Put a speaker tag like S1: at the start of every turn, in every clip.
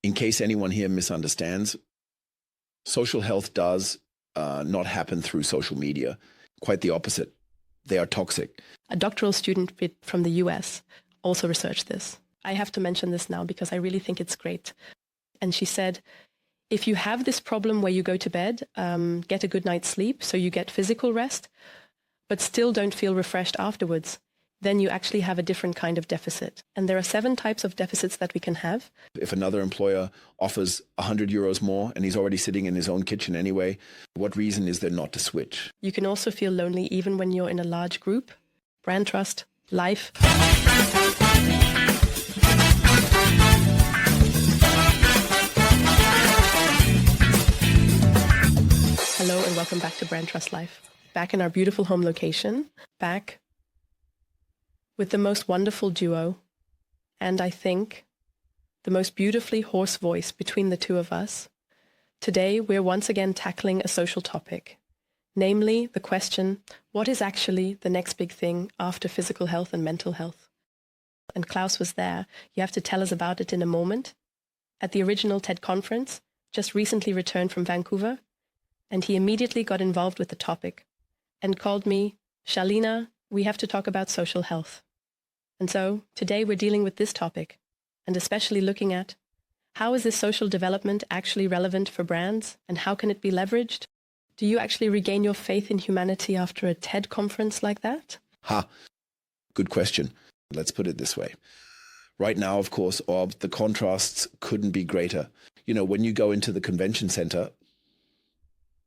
S1: In case anyone here misunderstands, social health does not happen through social media. Quite the opposite. They are toxic.
S2: A doctoral student from the US also researched this. I have to mention this now because I really think it's great. And she said, if you have this problem where you go to bed, get a good night's sleep, so you get physical rest, but still don't feel refreshed afterwards, then you actually have a different kind of deficit. And there are 7 types of deficits that we can have.
S1: If another employer offers 100 euros more and he's already sitting in his own kitchen anyway, what reason is there not to switch?
S2: You can also feel lonely even when you're in a large group. BrandTrust Life. Hello and welcome back to BrandTrust Life. Back in our beautiful home location, back with the most wonderful duo, and I think the most beautifully hoarse voice between the two of us. Today we're once again tackling a social topic, namely the question, what is actually the next big thing after physical health and mental health? And Klaus was there. You have to tell us about it in a moment. At the original TED conference, just recently returned from Vancouver, and he immediately got involved with the topic and called me, Shalina, we have to talk about social health. And so today we're dealing with this topic, and especially looking at how is this social development actually relevant for brands, and how can it be leveraged? Do you actually regain your faith in humanity after a TED conference like that?
S1: Good question. Let's put it this way. Right now, of course, the contrasts couldn't be greater. You know, when you go into the convention center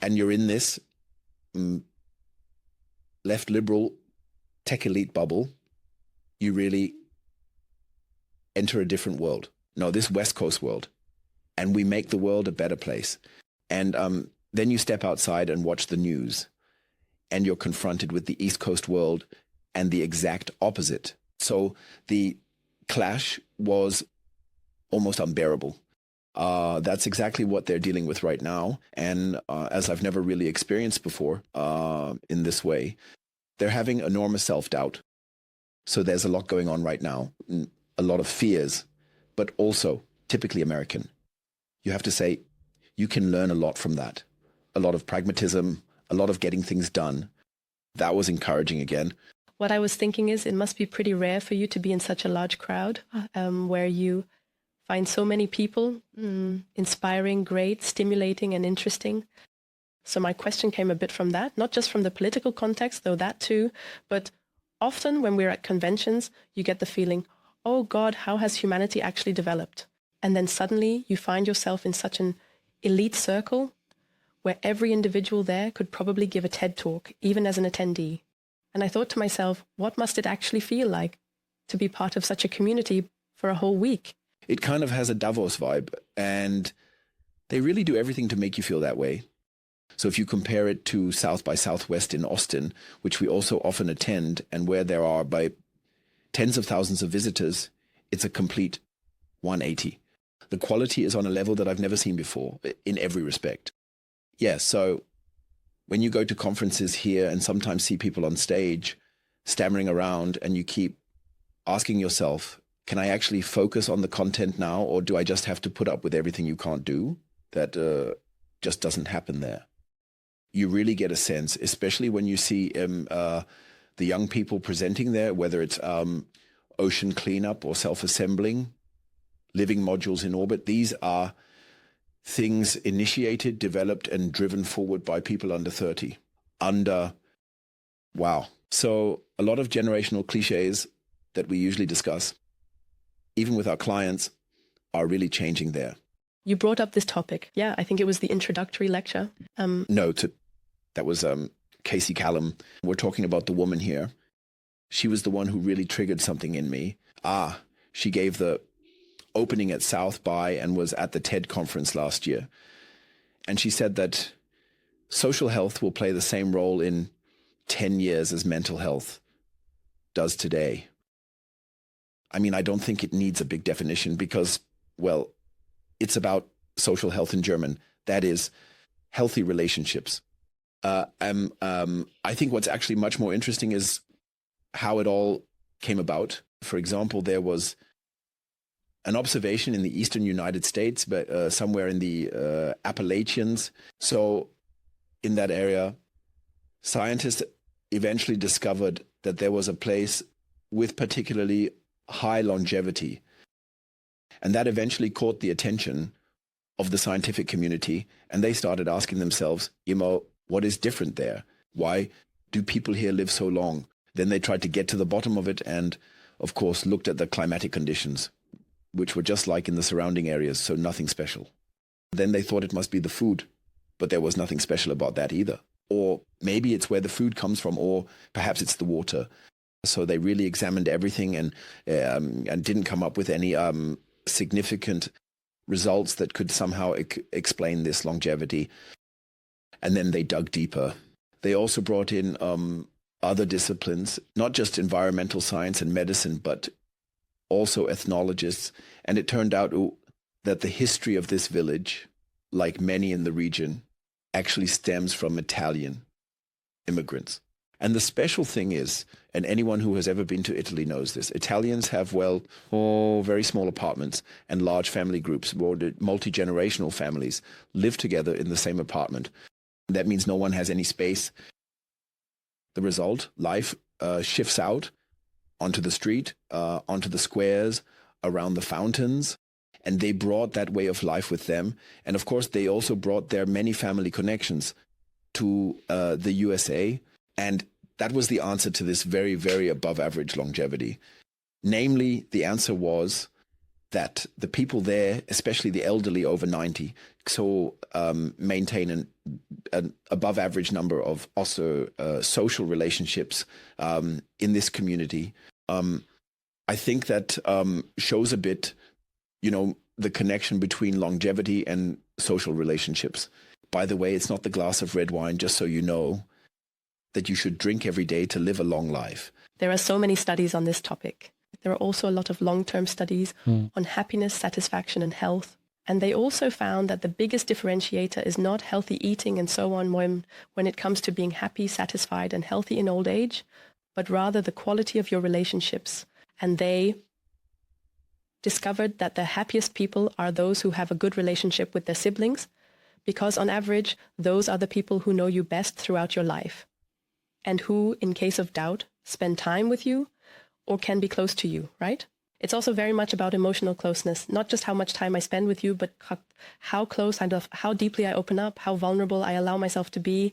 S1: and you're in this left liberal tech elite bubble, you really enter a different world. No, this West Coast world. And we make the world a better place. And then you step outside and watch the news, and you're confronted with the East Coast world and the exact opposite. So the clash was almost unbearable. That's exactly what they're dealing with right now. And as I've never really experienced before in this way, they're having enormous self-doubt. So there's a lot going on right now, a lot of fears, but also typically American. You have to say, you can learn a lot from that. A lot of pragmatism, a lot of getting things done. That was encouraging again.
S2: What I was thinking is it must be pretty rare for you to be in such a large crowd where you find so many people inspiring, great, stimulating, and interesting. So my question came a bit from that, not just from the political context, though that too, but often when we're at conventions, you get the feeling, oh God, how has humanity actually developed? And then suddenly you find yourself in such an elite circle where every individual there could probably give a TED talk, even as an attendee. And I thought to myself, what must it actually feel like to be part of such a community for a whole week?
S1: It kind of has a Davos vibe, and they really do everything to make you feel that way. So if you compare it to South by Southwest in Austin, which we also often attend, and where there are by tens of thousands of visitors, it's a complete 180. The quality is on a level that I've never seen before in every respect. Yeah, so when you go to conferences here and sometimes see people on stage stammering around, and you keep asking yourself, can I actually focus on the content now, or do I just have to put up with everything you can't do? That just doesn't happen there. You really get a sense, especially when you see the young people presenting there, whether it's ocean cleanup or self-assembling, living modules in orbit. These are things initiated, developed, and driven forward by people under 30. Wow. So a lot of generational cliches that we usually discuss, even with our clients, are really changing there.
S2: You brought up this topic. Yeah, I think it was the introductory lecture.
S1: No, that was Casey Callum. We're talking about the woman here. She was the one who really triggered something in me. She gave the opening at South by and was at the TED conference last year. And she said that social health will play the same role in 10 years as mental health does today. I mean, I don't think it needs a big definition because, well, it's about social health in German. That is healthy relationships. I think what's actually much more interesting is how it all came about. For example, there was an observation in the eastern United States, but somewhere in the Appalachians. So in that area, scientists eventually discovered that there was a place with particularly high longevity. And that eventually caught the attention of the scientific community. And they started asking themselves, what is different there? Why do people here live so long? Then they tried to get to the bottom of it and, of course, looked at the climatic conditions, which were just like in the surrounding areas, so nothing special. Then they thought it must be the food, but there was nothing special about that either. Or maybe it's where the food comes from, or perhaps it's the water. So they really examined everything and didn't come up with any significant results that could somehow explain this longevity. And then they dug deeper. They also brought in other disciplines, not just environmental science and medicine, but also ethnologists. And it turned out that the history of this village, like many in the region, actually stems from Italian immigrants. And the special thing is, and anyone who has ever been to Italy knows this, Italians have, very small apartments and large family groups, multi-generational families live together in the same apartment. That means no one has any space. The result, life shifts out onto the street, onto the squares, around the fountains. And they brought that way of life with them. And of course, they also brought their many family connections to the USA. And that was the answer to this very, very above average longevity. Namely, the answer was that the people there, especially the elderly over 90, maintain an above average number of also social relationships in this community. I think that shows a bit, the connection between longevity and social relationships. By the way, it's not the glass of red wine, just so you know, that you should drink every day to live a long life.
S2: There are so many studies on this topic. There are also a lot of long-term studies on happiness, satisfaction, and health. And they also found that the biggest differentiator is not healthy eating and so on when it comes to being happy, satisfied, and healthy in old age, but rather the quality of your relationships. And they discovered that the happiest people are those who have a good relationship with their siblings, because on average, those are the people who know you best throughout your life, and who, in case of doubt, spend time with you or can be close to you, right? It's also very much about emotional closeness, not just how much time I spend with you, but how close how deeply I open up, how vulnerable I allow myself to be,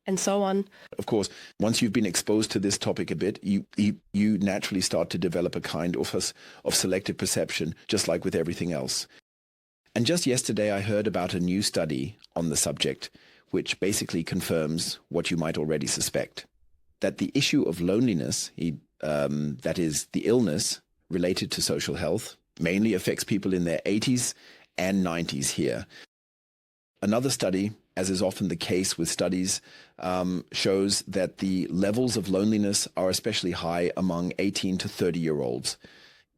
S2: and so on.
S1: Of course, once you've been exposed to this topic a bit, you naturally start to develop a kind of selective perception, just like with everything else. And just yesterday, I heard about a new study on the subject, which basically confirms what you might already suspect, that the issue of loneliness, that is the illness related to social health, mainly affects people in their 80s and 90s here. Another study, as is often the case with studies, shows that the levels of loneliness are especially high among 18 to 30-year-olds,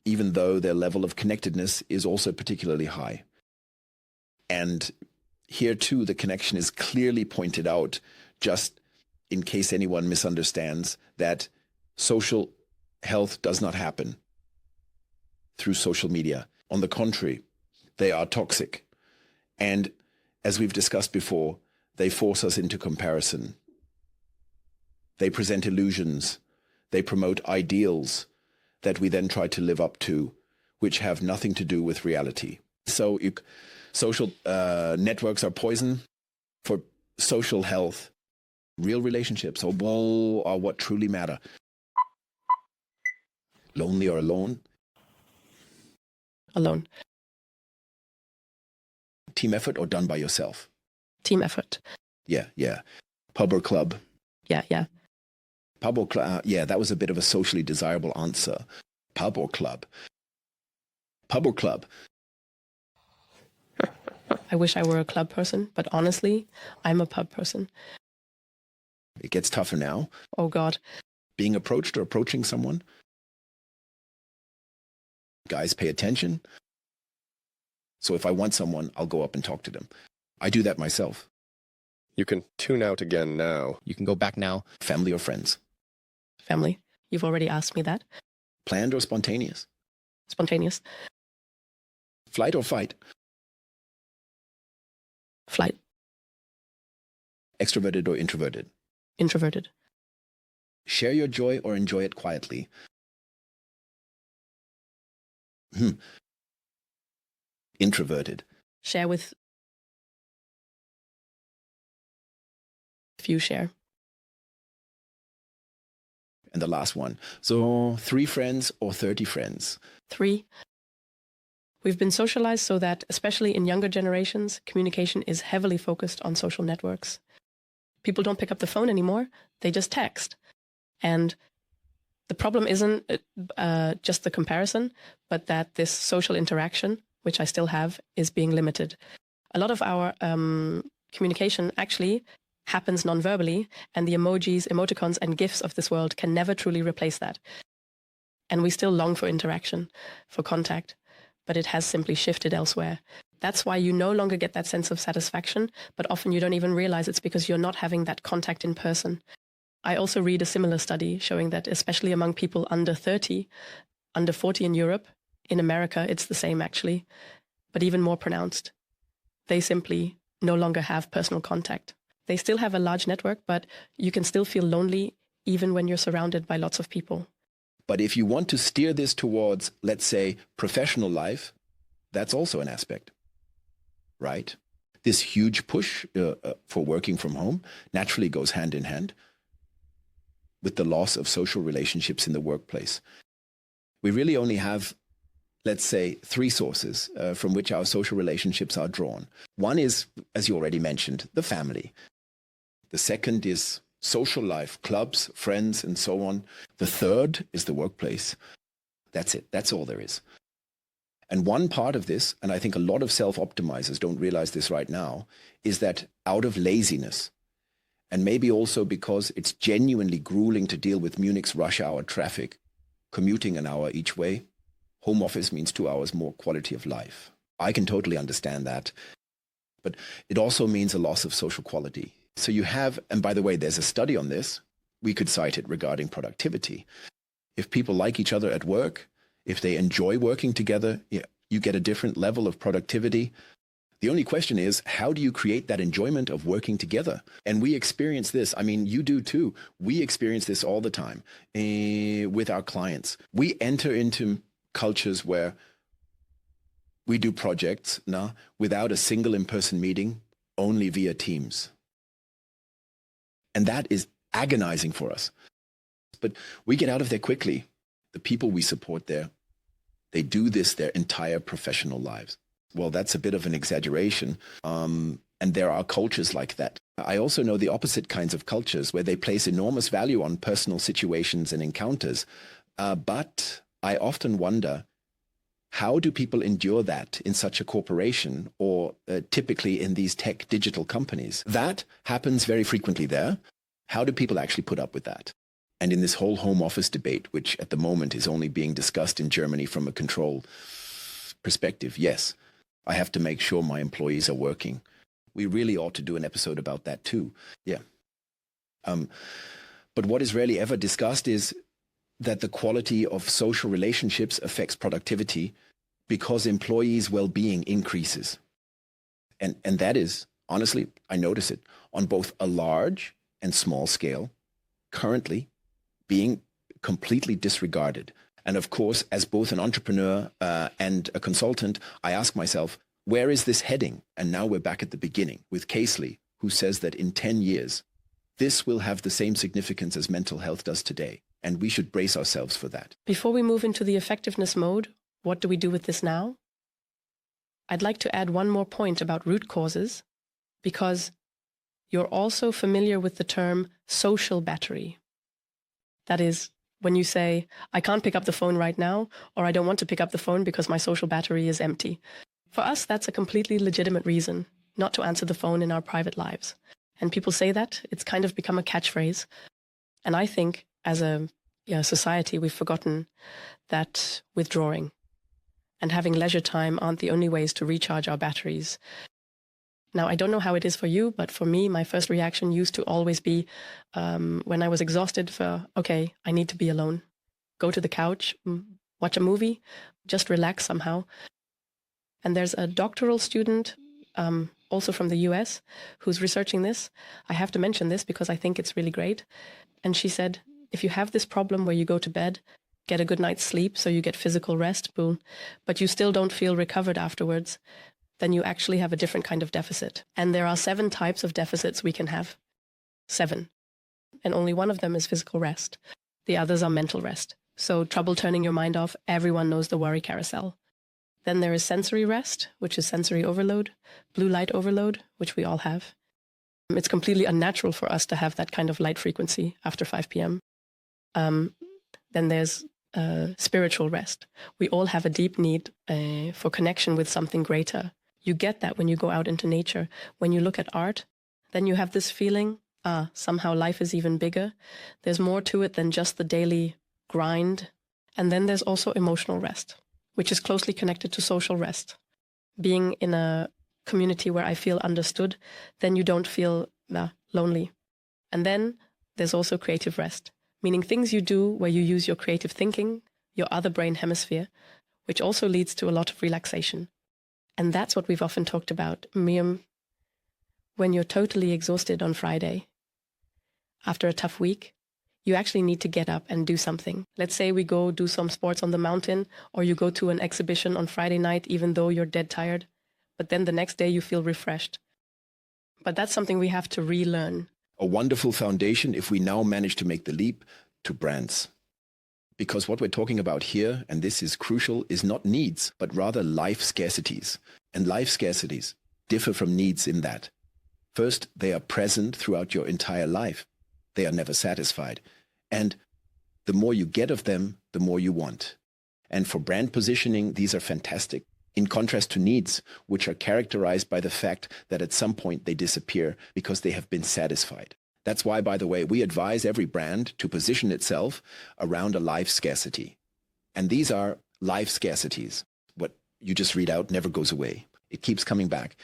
S1: even though their level of connectedness is also particularly high. And here, too, the connection is clearly pointed out, just in case anyone misunderstands, that social health does not happen through social media. On the contrary, they are toxic. And as we've discussed before, they force us into comparison. They present illusions. They promote ideals that we then try to live up to, which have nothing to do with reality. So social networks are poison for social health. Real relationships are what truly matter. Lonely or alone?
S2: Alone.
S1: Team effort or done by yourself?
S2: Team effort.
S1: Yeah. Pub or club?
S2: Yeah.
S1: Pub or club? Yeah, that was a bit of a socially desirable answer. Pub or club? Pub or club?
S2: I wish I were a club person, but honestly, I'm a pub person.
S1: It gets tougher now.
S2: Oh, God.
S1: Being approached or approaching someone? Guys, pay attention. So if I want someone, I'll go up and talk to them. I do that myself.
S3: You can tune out again now.
S1: You can go back now. Family or friends?
S2: Family. You've already asked me that.
S1: Planned or spontaneous?
S2: Spontaneous.
S1: Flight or fight?
S2: Flight.
S1: Extroverted or introverted?
S2: Introverted.
S1: Share your joy or enjoy it quietly? Introverted.
S2: Share with few share.
S1: And the last one. So 3 friends or 30 friends?
S2: 3. We've been socialized so that, especially in younger generations, communication is heavily focused on social networks. People don't pick up the phone anymore. They just text. And the problem isn't just the comparison, but that this social interaction, which I still have, is being limited. A lot of our communication actually happens non-verbally, and the emojis, emoticons, and GIFs of this world can never truly replace that. And we still long for interaction, for contact, but it has simply shifted elsewhere. That's why you no longer get that sense of satisfaction, but often you don't even realize it's because you're not having that contact in person. I also read a similar study showing that especially among people under 30, under 40 in Europe, in America it's the same actually, but even more pronounced. They simply no longer have personal contact. They still have a large network, but you can still feel lonely even when you're surrounded by lots of people.
S1: But if you want to steer this towards, let's say, professional life, that's also an aspect, right? This huge push for working from home naturally goes hand in hand with the loss of social relationships in the workplace. We really only have, let's say, 3 sources from which our social relationships are drawn. One is, as you already mentioned, the family. The second is social life, clubs, friends, and so on. The third is the workplace. That's it. That's all there is. And one part of this, and I think a lot of self-optimizers don't realize this right now, is that out of laziness, and maybe also because it's genuinely grueling to deal with Munich's rush hour traffic, commuting an hour each way, home office means 2 hours more quality of life. I can totally understand that. But it also means a loss of social quality. So you have, and by the way, there's a study on this. We could cite it regarding productivity. If people like each other at work, if they enjoy working together, you get a different level of productivity. The only question is, how do you create that enjoyment of working together? And we experience this. I mean, you do too. We experience this all the time with our clients. We enter into cultures where we do projects now without a single in-person meeting, only via Teams. And that is agonizing for us. But we get out of there quickly. The people we support there, they do this their entire professional lives. Well, that's a bit of an exaggeration. And there are cultures like that. I also know the opposite kinds of cultures where they place enormous value on personal situations and encounters. But I often wonder, how do people endure that in such a corporation or typically in these tech digital companies? That happens very frequently there. How do people actually put up with that? And in this whole home office debate, which at the moment is only being discussed in Germany from a control perspective, yes, I have to make sure my employees are working. We really ought to do an episode about that too. Yeah. But what is rarely ever discussed is that the quality of social relationships affects productivity because employees' well-being increases. And that is, honestly, I notice it on both a large and small scale, currently being completely disregarded. And of course, as both an entrepreneur and a consultant, I ask myself, where is this heading? And now we're back at the beginning with Casely, who says that in 10 years, this will have the same significance as mental health does today. And we should brace ourselves for that.
S2: Before we move into the effectiveness mode, what do we do with this now? I'd like to add one more point about root causes, because you're also familiar with the term social battery. That is, when you say, I can't pick up the phone right now, or I don't want to pick up the phone because my social battery is empty. For us, that's a completely legitimate reason not to answer the phone in our private lives. And people say that, it's kind of become a catchphrase. And I think as a society, we've forgotten that withdrawing and having leisure time aren't the only ways to recharge our batteries. Now, I don't know how it is for you, but for me, my first reaction used to always be when I was exhausted okay, I need to be alone. Go to the couch, watch a movie, just relax somehow. And there's a doctoral student, also from the US, who's researching this. I have to mention this because I think it's really great. And she said, if you have this problem where you go to bed, get a good night's sleep, so you get physical rest, boom, but you still don't feel recovered afterwards, then you actually have a different kind of deficit. And there are 7 types of deficits we can have. 7. And only one of them is physical rest. The others are mental rest. So trouble turning your mind off, everyone knows the worry carousel. Then there is sensory rest, which is sensory overload, blue light overload, which we all have. It's completely unnatural for us to have that kind of light frequency after 5 p.m. Then there's spiritual rest. We all have a deep need for connection with something greater. You get that when you go out into nature. When you look at art, then you have this feeling, somehow life is even bigger. There's more to it than just the daily grind. And then there's also emotional rest, which is closely connected to social rest. Being in a community where I feel understood, then you don't feel lonely. And then there's also creative rest, meaning things you do where you use your creative thinking, your other brain hemisphere, which also leads to a lot of relaxation. And that's what we've often talked about. Miriam, when you're totally exhausted on Friday, after a tough week, you actually need to get up and do something. Let's say we go do some sports on the mountain, or you go to an exhibition on Friday night, even though you're dead tired. But then the next day you feel refreshed. But that's something we have to relearn.
S1: A wonderful foundation if we now manage to make the leap to brands. Because what we're talking about here, and this is crucial, is not needs, but rather life scarcities. And life scarcities differ from needs in that. First, they are present throughout your entire life. They are never satisfied. And the more you get of them, the more you want. And for brand positioning, these are fantastic. In contrast to needs, which are characterized by the fact that at some point they disappear because they have been satisfied. That's why, by the way, we advise every brand to position itself around a life scarcity. And these are life scarcities. What you just read out never goes away. It keeps coming back.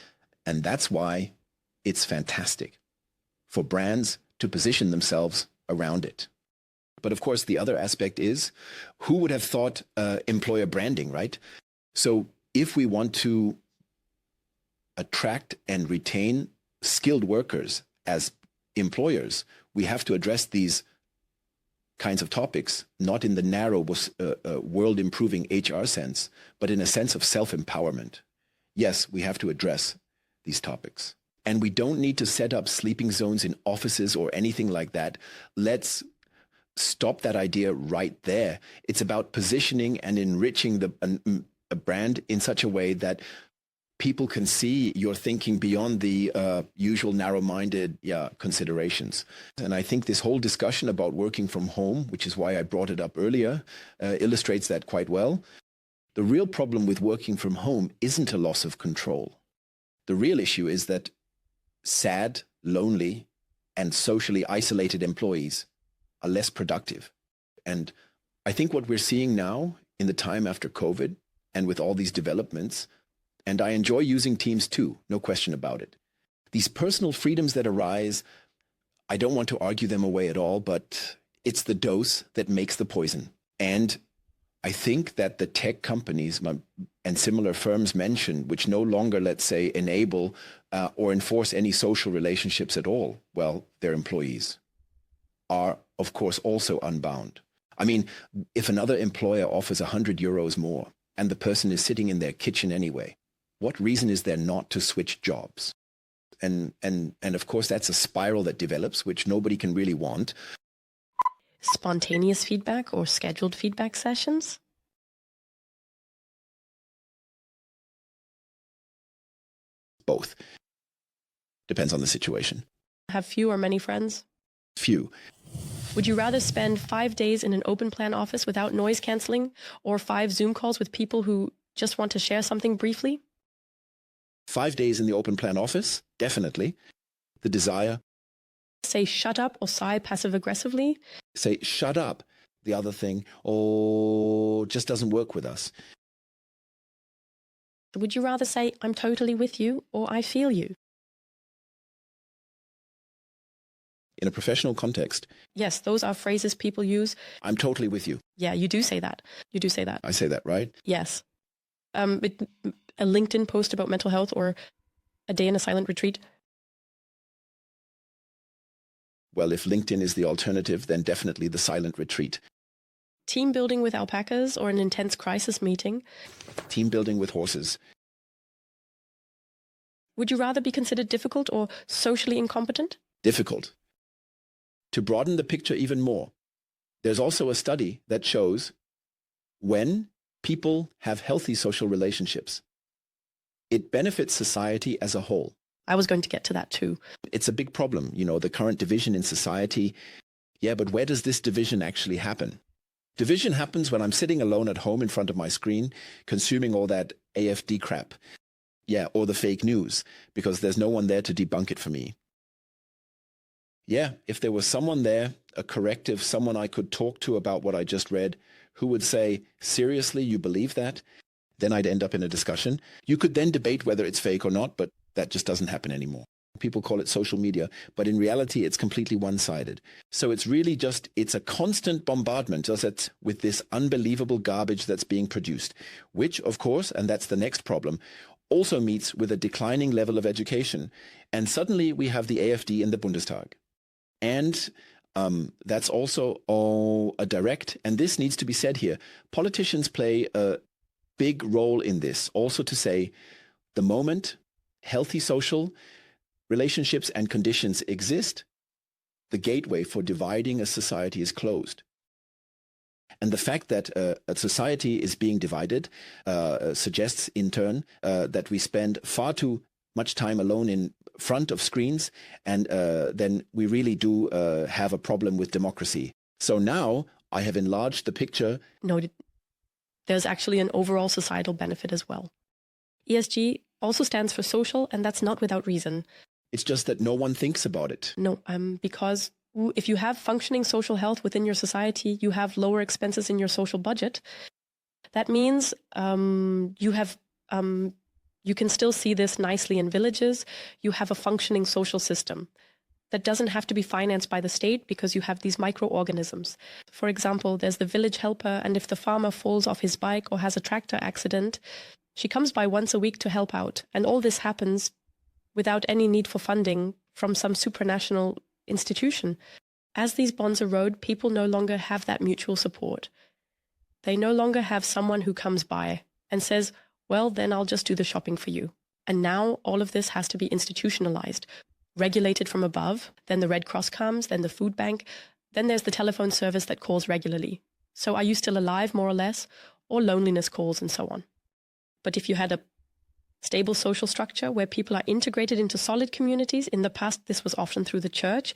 S1: And that's why it's fantastic for brands to position themselves around it. But of course, the other aspect is, who would have thought employer branding, right? So if we want to attract and retain skilled workers as employers, we have to address these kinds of topics, not in the narrow world-improving HR sense, but in a sense of self-empowerment. Yes, we have to address these topics. And we don't need to set up sleeping zones in offices or anything like that. Let's stop that idea right there. It's about positioning and enriching a brand in such a way that people can see you're thinking beyond the usual narrow-minded considerations. And I think this whole discussion about working from home, which is why I brought it up earlier, illustrates that quite well. The real problem with working from home isn't a loss of control. The real issue is that sad, lonely, and socially isolated employees are less productive. And I think what we're seeing now in the time after COVID and with all these developments, and I enjoy using Teams too, no question about it. These personal freedoms that arise, I don't want to argue them away at all, but it's the dose that makes the poison. And I think that the tech companies and similar firms mentioned, which no longer, let's say, enable or enforce any social relationships at all, well, their employees are, of course, also unbound. I mean, if another employer offers 100 euros more and the person is sitting in their kitchen anyway, what reason is there not to switch jobs? And of course, that's a spiral that develops, which nobody can really want.
S2: Spontaneous feedback or scheduled feedback sessions?
S1: Both. Depends on the situation.
S2: Have few or many friends?
S1: Few.
S2: Would you rather spend 5 days in an open plan office without noise cancelling, or 5 Zoom calls with people who just want to share something briefly?
S1: 5 days in the open plan office, definitely. The desire.
S2: Say shut up or sigh passive-aggressively?
S1: Say shut up. The other thing, just doesn't work with us.
S2: Would you rather say I'm totally with you or I feel you?
S1: In a professional context.
S2: Yes, those are phrases people use.
S1: I'm totally with you.
S2: Yeah, you do say that. You do say that.
S1: I say that, right?
S2: Yes. a LinkedIn post about mental health or a day in a silent retreat?
S1: Well, if LinkedIn is the alternative, then definitely the silent retreat.
S2: Team building with alpacas or an intense crisis meeting?
S1: Team building with horses.
S2: Would you rather be considered difficult or socially incompetent?
S1: Difficult. To broaden the picture even more, there's also a study that shows when people have healthy social relationships, it benefits society as a whole.
S2: I was going to get to that too.
S1: It's a big problem, the current division in society. Yeah, but where does this division actually happen? Division happens when I'm sitting alone at home in front of my screen, consuming all that AFD crap. Yeah, or the fake news, because there's no one there to debunk it for me. Yeah, if there was someone there, a corrective, someone I could talk to about what I just read, who would say, seriously, you believe that? Then I'd end up in a discussion. You could then debate whether it's fake or not, but that just doesn't happen anymore. People call it social media, but in reality, it's completely one-sided. So it's really it's a constant bombardment just with this unbelievable garbage that's being produced, which, of course, and that's the next problem, also meets with a declining level of education. And suddenly we have the AfD in the Bundestag. And that's also a direct, and this needs to be said here, politicians play a big role in this, also to say the moment healthy social relationships and conditions exist, the gateway for dividing a society is closed. And the fact that a society is being divided suggests in turn that we spend far too much time alone in front of screens, and then we really do have a problem with democracy. So now I have enlarged the picture.
S2: No, there's actually an overall societal benefit as well. ESG also stands for social, and that's not without reason.
S1: It's just that no one thinks about it.
S2: No, because if you have functioning social health within your society, you have lower expenses in your social budget. That means you can still see this nicely in villages. You have a functioning social system that doesn't have to be financed by the state because you have these microorganisms. For example, there's the village helper, and if the farmer falls off his bike or has a tractor accident, she comes by once a week to help out. And all this happens without any need for funding from some supranational institution. As these bonds erode, people no longer have that mutual support. They no longer have someone who comes by and says, well, then I'll just do the shopping for you. And now all of this has to be institutionalized, regulated from above. Then the Red Cross comes, then the food bank. Then there's the telephone service that calls regularly. So are you still alive, more or less? Or loneliness calls and so on. But if you had a stable social structure where people are integrated into solid communities, in the past this was often through the church,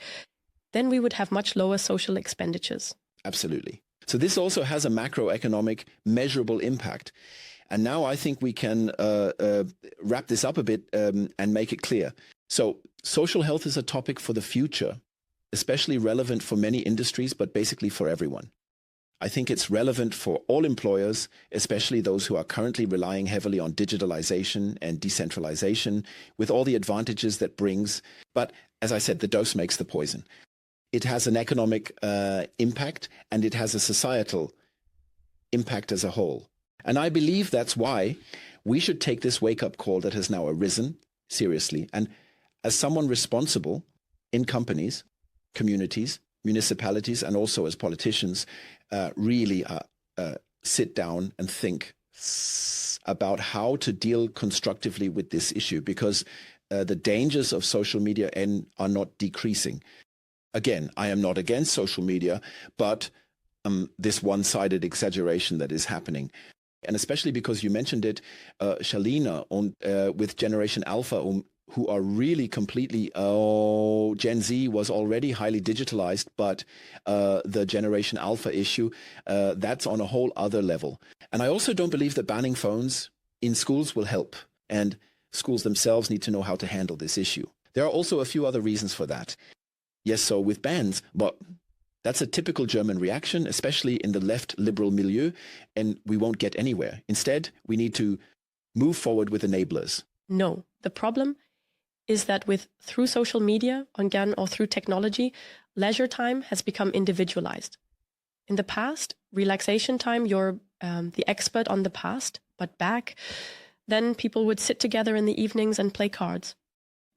S2: then we would have much lower social expenditures.
S1: Absolutely. So this also has a macroeconomic measurable impact. And now I think we can wrap this up a bit and make it clear. So social health is a topic for the future, especially relevant for many industries, but basically for everyone. I think it's relevant for all employers, especially those who are currently relying heavily on digitalization and decentralization, with all the advantages that brings. But as I said, the dose makes the poison. It has an economic impact, and it has a societal impact as a whole. And I believe that's why we should take this wake-up call that has now arisen seriously. And as someone responsible in companies, communities, municipalities, and also as politicians, really sit down and think about how to deal constructively with this issue, because the dangers of social media are not decreasing. Again, I am not against social media, but this one-sided exaggeration that is happening. And especially because you mentioned it, Shalina, with Generation Alpha, who are really completely, Gen Z was already highly digitalized, but the Generation Alpha issue, that's on a whole other level. And I also don't believe that banning phones in schools will help. And schools themselves need to know how to handle this issue. There are also a few other reasons for that. Yes, so with bans, but that's a typical German reaction, especially in the left liberal milieu, and we won't get anywhere. Instead, we need to move forward with enablers.
S2: No, the problem is that through social media, again, or through technology, leisure time has become individualized. In the past, relaxation time, your the expert on the past. But back then, people would sit together in the evenings and play cards.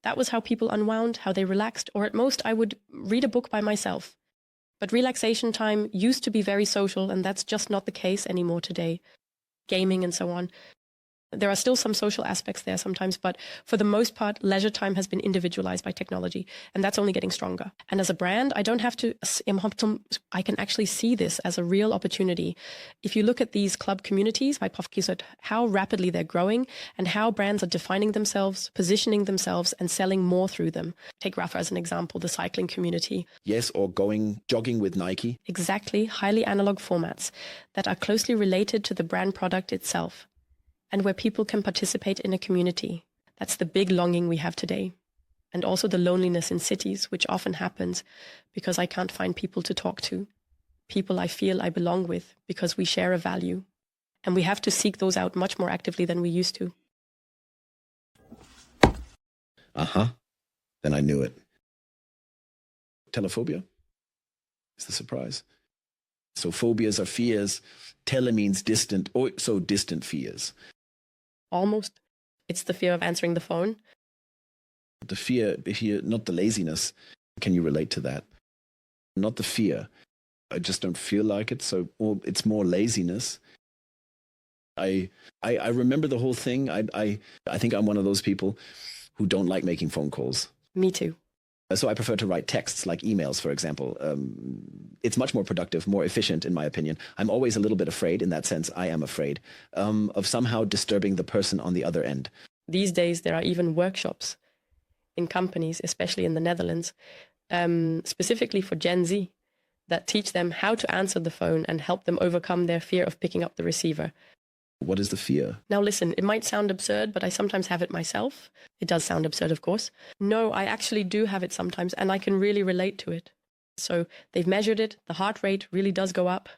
S2: That was how people unwound, how they relaxed, or at most I would read a book by myself. But relaxation time used to be very social, and that's just not the case anymore today. Gaming and so on. There are still some social aspects there sometimes, but for the most part, leisure time has been individualized by technology, and that's only getting stronger. And as a brand, I don't have to, I can actually see this as a real opportunity. If you look at these club communities, how rapidly they're growing and how brands are defining themselves, positioning themselves, and selling more through them. Take Rafa as an example, the cycling community.
S1: Yes, or jogging with Nike.
S2: Exactly, highly analog formats that are closely related to the brand product itself, and where people can participate in a community. That's the big longing we have today. And also the loneliness in cities, which often happens because I can't find people to talk to, people I feel I belong with because we share a value. And we have to seek those out much more actively than we used to.
S1: Then I knew it. Telephobia is the surprise. So phobias are fears. Tele means distant, or so distant fears.
S2: Almost. It's the fear of answering the phone.
S1: The fear, not the laziness. Can you relate to that? Not the fear. I just don't feel like it. So it's more laziness. I remember the whole thing. I think I'm one of those people who don't like making phone calls.
S2: Me too.
S1: So I prefer to write texts, like emails, for example. It's much more productive, more efficient, in my opinion. I'm always a little bit afraid, in that sense, I am afraid, of somehow disturbing the person on the other end.
S2: These days, there are even workshops in companies, especially in the Netherlands, specifically for Gen Z, that teach them how to answer the phone and help them overcome their fear of picking up the receiver.
S1: What is the fear?
S2: Now listen, it might sound absurd, but I sometimes have it myself. It does sound absurd, of course. No, I actually do have it sometimes, and I can really relate to it. So they've measured it. The heart rate really does go up.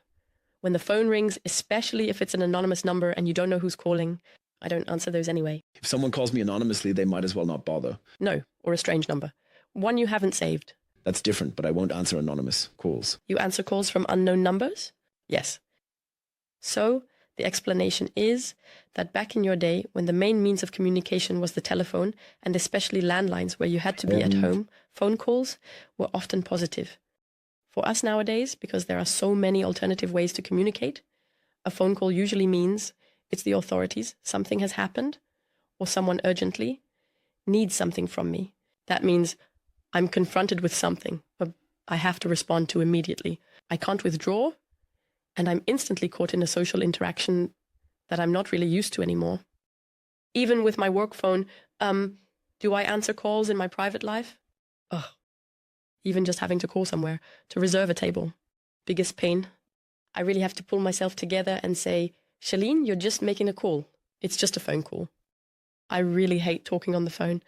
S2: When the phone rings, especially if it's an anonymous number and you don't know who's calling, I don't answer those anyway.
S1: If someone calls me anonymously, they might as well not bother.
S2: No, or a strange number. One you haven't saved.
S1: That's different, but I won't answer anonymous calls.
S2: You answer calls from unknown numbers? Yes. So the explanation is that back in your day, when the main means of communication was the telephone, and especially landlines where you had to be at home, phone calls were often positive. For us nowadays, because there are so many alternative ways to communicate, a phone call usually means it's the authorities, something has happened, or someone urgently needs something from me. That means I'm confronted with something I have to respond to immediately. I can't withdraw, and I'm instantly caught in a social interaction that I'm not really used to anymore. Even with my work phone, do I answer calls in my private life? Ugh. Even just having to call somewhere to reserve a table. Biggest pain. I really have to pull myself together and say, Shalina, you're just making a call. It's just a phone call. I really hate talking on the phone.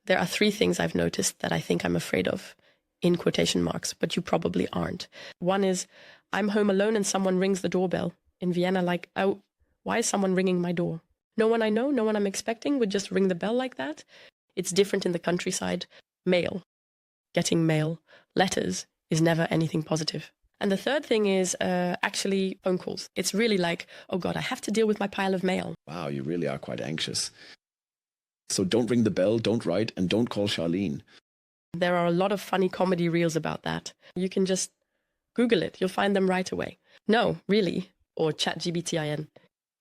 S2: There are 3 things I've noticed that I think I'm afraid of, in quotation marks, but you probably aren't. One is, I'm home alone and someone rings the doorbell. In Vienna, like, oh, why is someone ringing my door? No one I know, no one I'm expecting would just ring the bell like that. It's different in the countryside. Mail. Getting mail. Letters is never anything positive. And the third thing is actually phone calls. It's really like, oh God, I have to deal with my pile of mail.
S1: Wow, you really are quite anxious. So don't ring the bell, don't write, and don't call Charlene.
S2: There are a lot of funny comedy reels about that. You can just Google it. You'll find them right away. No, really. Or ChatGPTIN.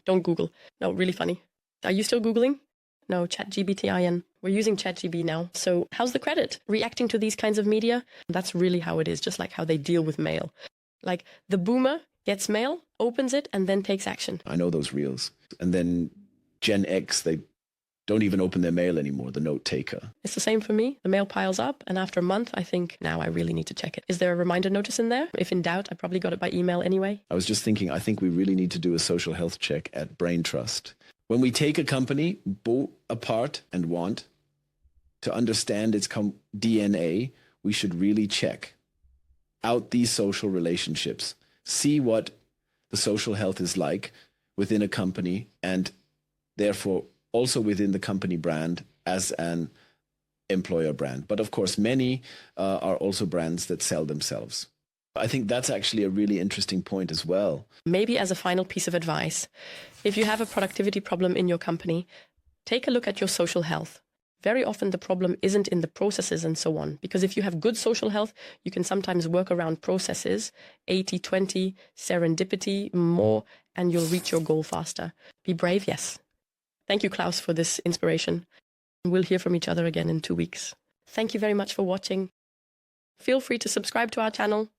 S2: Don't Google. No, really funny. Are you still Googling? No, ChatGPTIN. We're using ChatGPT now. So how's the credit? Reacting to these kinds of media? That's really how it is, just like how they deal with mail. Like the boomer gets mail, opens it, and then takes action.
S1: I know those reels. And then Gen X, they don't even open their mail anymore, the note taker.
S2: It's the same for me. The mail piles up, and after a month, I think, now I really need to check it. Is there a reminder notice in there? If in doubt, I probably got it by email anyway. I
S1: was just thinking, I think we really need to do a social health check at BrandTrust. When we take a company apart and want to understand its DNA, we should really check out these social relationships, see what the social health is like within a company, and therefore also within the company brand as an employer brand. But of course, many are also brands that sell themselves. I think that's actually a really interesting point as well.
S2: Maybe as a final piece of advice, if you have a productivity problem in your company, take a look at your social health. Very often the problem isn't in the processes and so on, because if you have good social health, you can sometimes work around processes, 80-20, serendipity, more, and you'll reach your goal faster. Be brave, yes. Thank you, Klaus, for this inspiration. We'll hear from each other again in 2 weeks. Thank you very much for watching. Feel free to subscribe to our channel,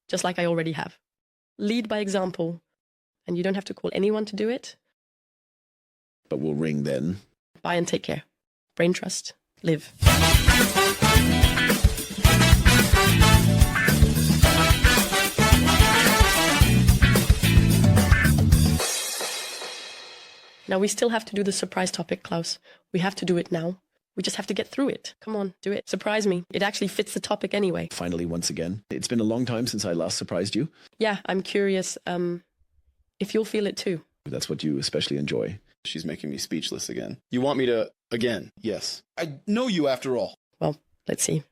S2: just like I already have. Lead by example, and you don't have to call anyone to do it.
S1: But we'll ring then.
S2: Bye and take care. BrandTrust, live. Now we still have to do the surprise topic, Klaus. We have to do it now. We just have to get through it. Come on, do it. Surprise me. It actually fits the topic anyway.
S1: Finally, once again. It's been a long time since I last surprised you.
S2: Yeah, I'm curious if you'll feel it too.
S1: That's what you especially enjoy.
S4: She's making me speechless again. You want me to, again? Yes. I know you after all.
S2: Well, let's see.